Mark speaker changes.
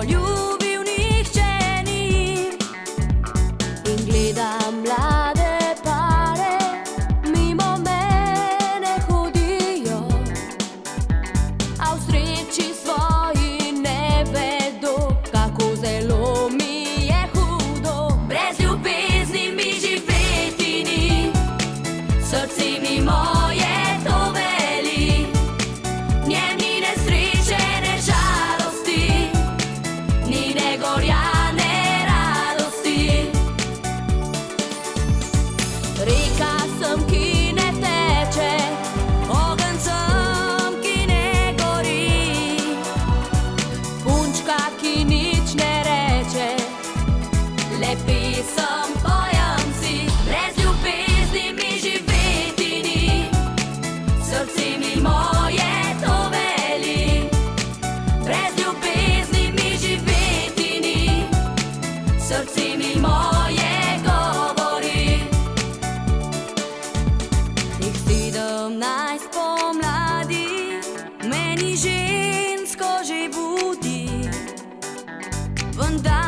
Speaker 1: poljubil nihče ni. In gledam mlade pare, mimo mene hodijo, a v sreči svoji ne vedo, kako zelo mi je hudo. Brez ljubezni mi živeti ni, srce mi moje to veli. V njem ni ne sreče, ne žalosti, ni ne gorja, ne radosti. Reka sem, ki ne teče, ogenj sem, ki ne gori, punčka, ki nič ne reče, le pesem pojem si. Brez ljubezni mi živeti ni, srce mi moje to veli. Brez ljubezni mi živeti ni, srce mi moje govori. Teh 17 pomladi meni žensko že budi, vendar